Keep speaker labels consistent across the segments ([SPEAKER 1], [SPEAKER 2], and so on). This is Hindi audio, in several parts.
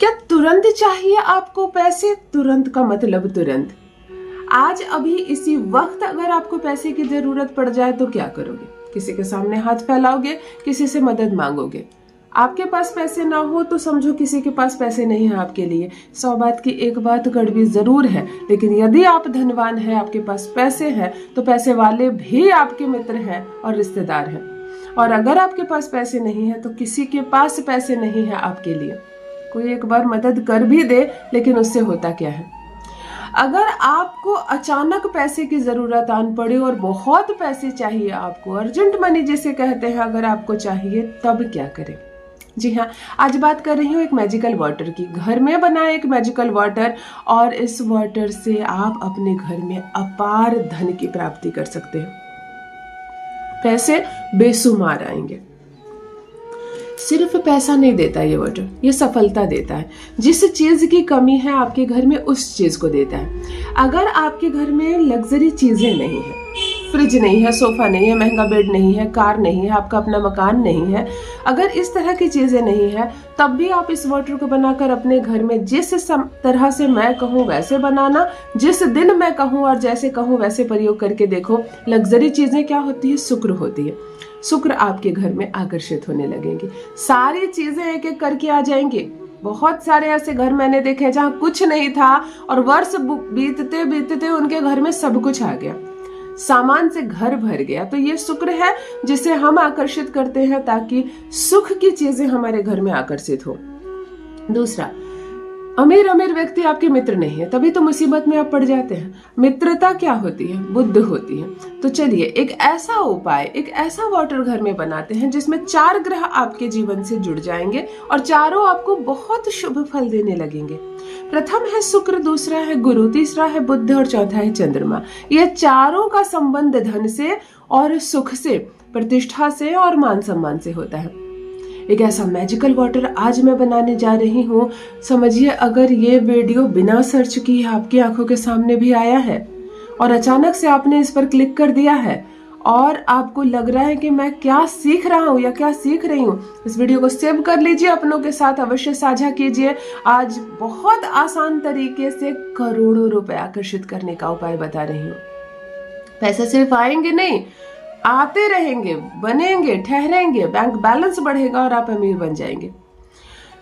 [SPEAKER 1] क्या तुरंत चाहिए आपको पैसे? तुरंत का मतलब तुरंत। आज अभी इसी वक्त अगर आपको पैसे की जरूरत पड़ जाए तो क्या करोगे? किसी के सामने हाथ फैलाओगे, किसी से मदद मांगोगे। आपके पास पैसे ना हो तो समझो किसी के पास पैसे नहीं है आपके लिए। 100 बात की एक बात कड़वी जरूर है, लेकिन यदि आप धनवान हैं, आपके पास पैसे हैं, तो पैसे वाले भी आपके मित्र हैं और रिश्तेदार हैं। और अगर आपके पास पैसे नहीं है तो किसी के पास पैसे नहीं है आपके लिए। कोई एक बार मदद कर भी दे, लेकिन उससे होता क्या है? अगर आपको अचानक पैसे की जरूरत आन पड़े और बहुत पैसे चाहिए आपको, अर्जेंट मनी जिसे कहते हैं, अगर आपको चाहिए, तब क्या करें? जी हाँ, आज बात कर रही हूँ एक मैजिकल वाटर की। घर में बना एक मैजिकल वाटर, और इस वाटर से आप अपने घर में अपार धन की प्राप्ति कर सकते हैं। पैसे बेशुमार आएंगे। सिर्फ पैसा नहीं देता ये वाटर, ये सफलता देता है। जिस चीज की कमी है आपके घर में, उस चीज को देता है। अगर आपके घर में लग्जरी चीजें नहीं है, फ्रिज नहीं है, सोफा नहीं है, महंगा बेड नहीं है, कार नहीं है, आपका अपना मकान नहीं है, अगर इस तरह की चीजें नहीं है, तब भी आप इस वाटर को बनाकर अपने घर में जिस तरह से मैं कहूँ वैसे बनाना, जिस दिन मैं कहूँ और जैसे कहूँ वैसे प्रयोग करके देखो। लग्जरी चीजें क्या होती है? शुक्र होती है। शुक्र आपके घर में आकर्षित होने लगेंगे। सारी चीजें एक एक करके आ जाएंगे। बहुत सारे ऐसे घर मैंने देखे जहाँ कुछ नहीं था और वर्ष बीतते बीतते उनके घर में सब कुछ आ गया, सामान से घर भर गया। तो ये शुक्र है जिसे हम आकर्षित करते हैं, ताकि सुख की चीजें हमारे घर में आकर्षित हो। दूसरा, अमीर अमीर व्यक्ति आपके मित्र नहीं है, तभी तो मुसीबत में आप पड़ जाते हैं। मित्रता क्या होती है? बुद्ध होती है। तो चलिए एक ऐसा उपाय, एक ऐसा वाटर घर में बनाते हैं जिसमें 4 ग्रह आपके जीवन से जुड़ जाएंगे और चारों आपको बहुत शुभ फल देने लगेंगे। प्रथम है शुक्र, दूसरा है गुरु, तीसरा है बुध और चौथा है चंद्रमा। ये चारों का संबंध धन से और सुख से, प्रतिष्ठा से और मान सम्मान से होता है। एक ऐसा मैजिकल वाटर आज मैं बनाने जा रही हूँ। समझिए, अगर ये वीडियो बिना सर्च किए आपकी आंखों के सामने भी आया है और अचानक से आपने इस पर क्लिक कर दिया है और आपको लग रहा है कि मैं क्या सीख रहा हूँ या क्या सीख रही हूँ, इस वीडियो को सेव कर लीजिए, अपनों के साथ अवश्य साझा कीजिए। आज बहुत आसान तरीके से करोड़ों रुपए आकर्षित करने का उपाय बता रही हूँ। पैसे सिर्फ आएंगे नहीं, आते रहेंगे, बनेंगे, ठहरेंगे, बैंक बैलेंस बढ़ेगा और आप अमीर बन जाएंगे।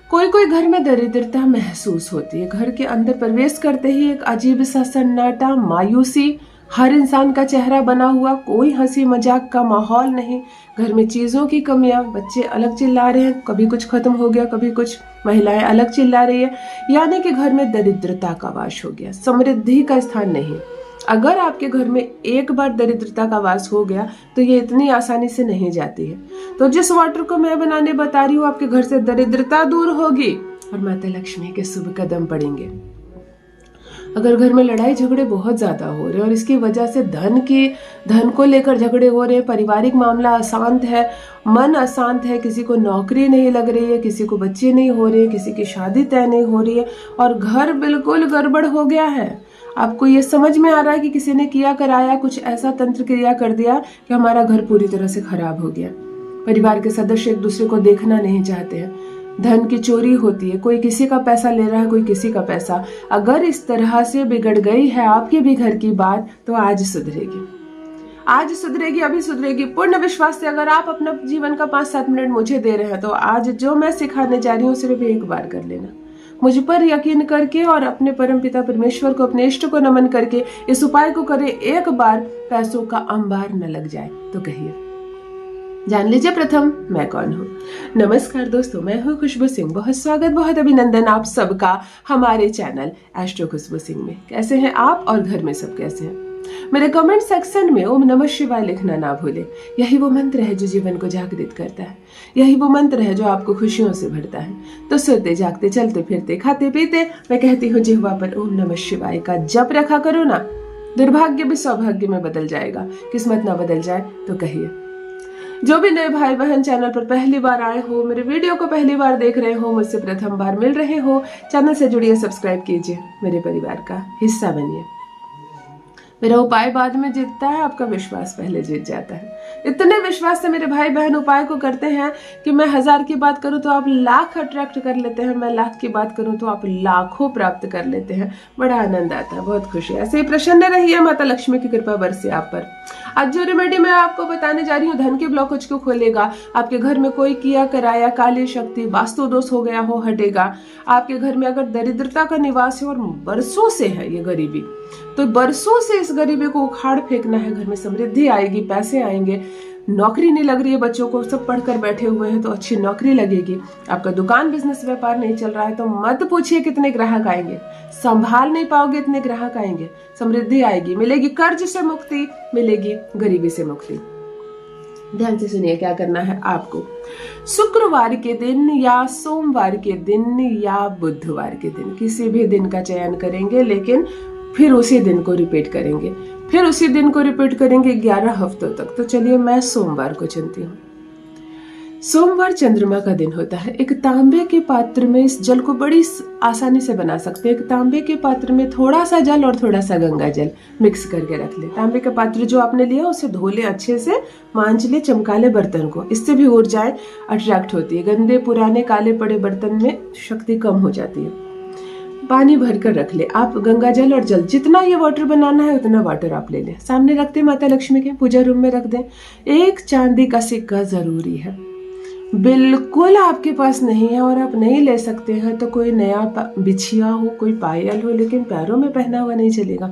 [SPEAKER 1] कोई कोई घर में दरिद्रता महसूस होती है। घर के अंदर प्रवेश करते ही एक अजीब सा सन्नाटा, मायूसी, हर इंसान का चेहरा बना हुआ, कोई हंसी मजाक का माहौल नहीं। घर में चीजों की कमियां, बच्चे अलग चिल्ला रहे हैं, कभी कुछ खत्म हो गया, कभी कुछ, महिलाएं अलग चिल्ला रही है, यानी कि घर में दरिद्रता का वास हो गया, समृद्धि का स्थान नहीं। अगर आपके घर में एक बार दरिद्रता का वास हो गया तो ये इतनी आसानी से नहीं जाती है। तो जिस वाटर को मैं बनाने बता रही हूँ, आपके घर से दरिद्रता दूर होगी और माता लक्ष्मी के शुभ कदम पड़ेंगे। अगर घर में लड़ाई झगड़े बहुत ज्यादा हो रहे हैं और इसकी वजह से धन को लेकर झगड़े हो रहे हैं, पारिवारिक मामला अशांत है, मन अशांत है, किसी को नौकरी नहीं लग रही है, किसी को बच्चे नहीं हो रहे, किसी की शादी तय नहीं हो रही है और घर बिल्कुल गड़बड़ हो गया है, आपको ये समझ में आ रहा है कि किसी ने किया कराया कुछ ऐसा तंत्र क्रिया कर दिया कि हमारा घर पूरी तरह से खराब हो गया। परिवार के सदस्य एक दूसरे को देखना नहीं चाहते हैं, धन की चोरी होती है, कोई किसी का पैसा ले रहा है, कोई किसी का पैसा। अगर इस तरह से बिगड़ गई है आपके भी घर की बात, तो आज सुधरेगी, आज सुधरेगी, अभी सुधरेगी। पूर्ण विश्वास से अगर आप अपना जीवन का 5-7 मिनट मुझे दे रहे हैं, तो आज जो मैं सिखाने जा रही हूँ सिर्फ एक बार कर लेना। मुझ पर यकीन करके और अपने परम पिता परमेश्वर को, अपने इष्ट को नमन करके इस उपाय को करें एक बार, पैसों का अंबार न लग जाए। तो कहिए, जान लीजिए प्रथम मैं कौन हूँ। नमस्कार दोस्तों, मैं हूँ खुशबू सिंह। बहुत स्वागत, बहुत अभिनंदन आप सबका हमारे चैनल एस्ट्रो खुशबू सिंह में। कैसे हैं आप और घर में सब कैसे हैं? मेरे कमेंट सेक्शन में ओम नमः शिवाय लिखना ना भूले। यही वो मंत्र है जो जीवन को जागृत करता है, यही वो मंत्र है जो आपको खुशियों से भरता है। तो सोते जागते, चलते फिरते, खाते पीते मैं कहती हूँ जिह्वा पर ओम नमः शिवाय का जप रखा करो ना। दुर्भाग्य भी सौभाग्य में बदल जाएगा, किस्मत ना बदल जाए तो कहिए। जो भी नए भाई बहन चैनल पर पहली बार आए हो, मेरे वीडियो को पहली बार देख रहे हो, मुझसे प्रथम बार मिल रहे हो, चैनल से जुड़िए, सब्सक्राइब कीजिए, मेरे परिवार का हिस्सा बनिए। मेरा उपाय बाद में जीतता है, आपका विश्वास पहले जीत जाता है। इतने विश्वास से मेरे भाई बहन उपाय को करते हैं कि मैं 1000 की बात करूं तो आप लाख अट्रैक्ट कर लेते हैं, मैं लाख की बात करूं तो आप लाखों प्राप्त कर लेते हैं। बड़ा आनंद आता है, बहुत खुशी। ऐसे ही प्रसन्न रहिए, माता लक्ष्मी की कृपा बरसे आप पर। आज जो रेमेडी मैं आपको बताने जा रही हूँ धन के ब्लॉकेज को खोलेगा। आपके घर में कोई किया कराया काली शक्ति वास्तु दोष हो गया हो हटेगा। आपके घर में अगर दरिद्रता का निवास है और बरसों से है ये गरीबी, तो बरसों से इस गरीबी को उखाड़ फेंकना है। घर में समृद्धि आएगी, पैसे आएंगे। नौकरी नहीं लग रही है बच्चों को, सब पढ़कर बैठे हुए हैं तो अच्छी नौकरी लगेगी। आपका दुकान बिजनेस व्यापार नहीं चल रहा है तो मत पूछिए कितने ग्राहक आएंगे, संभाल नहीं पाओगे इतने ग्राहक आएंगे। समृद्धि आएगी, मिलेगी कर्ज से मुक्ति, मिलेगी गरीबी से मुक्ति। ध्यान से सुनिए क्या करना है आपको। शुक्रवार के दिन या सोमवार के दिन या बुधवार के दिन, किसी भी दिन का चयन करेंगे, लेकिन फिर उसी दिन को रिपीट करेंगे, फिर उसी दिन को रिपीट करेंगे 11 हफ्तों तक। तो चलिए मैं सोमवार को चुनती हूँ। सोमवार चंद्रमा का दिन होता है। एक तांबे के पात्र में इस जल को बड़ी आसानी से बना सकते हैं। एक तांबे के पात्र में थोड़ा सा जल और थोड़ा सा गंगा जल मिक्स करके रख ले। तांबे का पात्र जो आपने लिया उसे धो ले, अच्छे से मांझ ले, चमका ले बर्तन को। इससे भी ऊर्जाएं अट्रैक्ट होती है। गंदे पुराने काले पड़े बर्तन में शक्ति कम हो जाती है। पानी भर कर रख ले आप, गंगा जल और जल, जितना ये वाटर बनाना है उतना वाटर आप ले लें। सामने रख दें माता लक्ष्मी के, पूजा रूम में रख दें। एक चांदी का सिक्का जरूरी है। बिल्कुल आपके पास नहीं है और आप नहीं ले सकते हैं तो कोई नया बिछिया हो, कोई पायल हो, लेकिन पैरों में पहना हुआ नहीं चलेगा।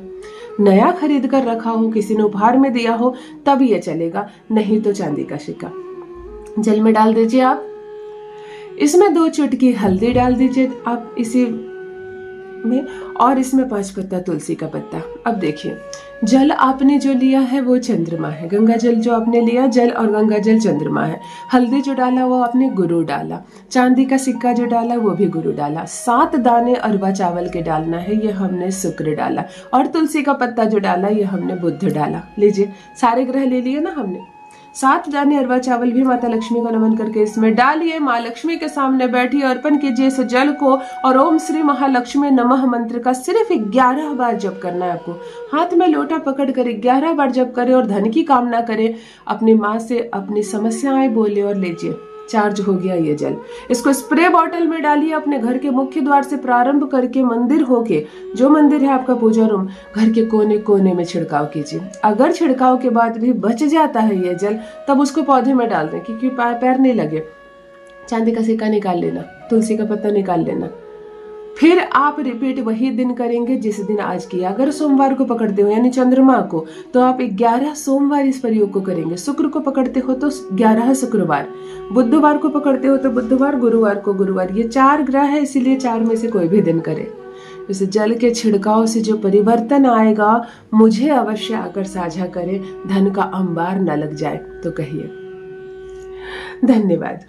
[SPEAKER 1] नया खरीद कर रखा हो, किसी ने उपहार में दिया हो, तब ये चलेगा, नहीं तो चांदी का सिक्का। जल में डाल दीजिए आप। इसमें 2 चुटकी हल्दी डाल दीजिए आप इसी में, और इसमें 5 पत्ता तुलसी का पत्ता। अब देखिए, जल आपने जो लिया है वो चंद्रमा है। गंगा जल जो आपने लिया, जल और गंगा जल चंद्रमा है। हल्दी जो डाला वो आपने गुरु डाला। चांदी का सिक्का जो डाला वो भी गुरु डाला। 7 दाने अरवा चावल के डालना है, ये हमने शुक्र डाला। और तुलसी का पत्ता जो डाला ये हमने बुध डाला। लीजिए, सारे ग्रह ले लिए ना हमने। 7 दाने अरवा चावल भी माता लक्ष्मी को नमन करके इसमें डालिए। माँ लक्ष्मी के सामने बैठिए, अर्पण कीजिए इस जल को और ओम श्री महालक्ष्मी नमः मंत्र का सिर्फ 11 बार जप करना है आपको। हाथ में लोटा पकड़ कर 11 बार जप करें और धन की कामना करें। अपनी माँ से अपनी समस्याएं बोले और लीजिए, चार्ज हो गया ये जल। इसको स्प्रे बॉटल में डालिए। अपने घर के मुख्य द्वार से प्रारंभ करके मंदिर होके, जो मंदिर है आपका पूजा रूम, घर के कोने कोने में छिड़काव कीजिए। अगर छिड़काव के बाद भी बच जाता है ये जल, तब उसको पौधे में डाल दें, क्योंकि पैर नहीं लगे। चांदी का सिक्का निकाल लेना, तुलसी का पत्ता निकाल लेना। फिर आप रिपीट वही दिन करेंगे जिस दिन आज किया। अगर सोमवार को पकड़ते हो यानी चंद्रमा को, तो आप 11 सोमवार इस प्रयोग को करेंगे। शुक्र को पकड़ते हो तो 11 शुक्रवार, बुधवार को पकड़ते हो तो बुधवार, गुरुवार को गुरुवार। ये 4 ग्रह है, इसीलिए 4 में से कोई भी दिन करे। जैसे जल के छिड़काव से जो परिवर्तन आएगा, मुझे अवश्य आकर साझा करें। धन का अंबार न लग जाए तो कहिए। धन्यवाद।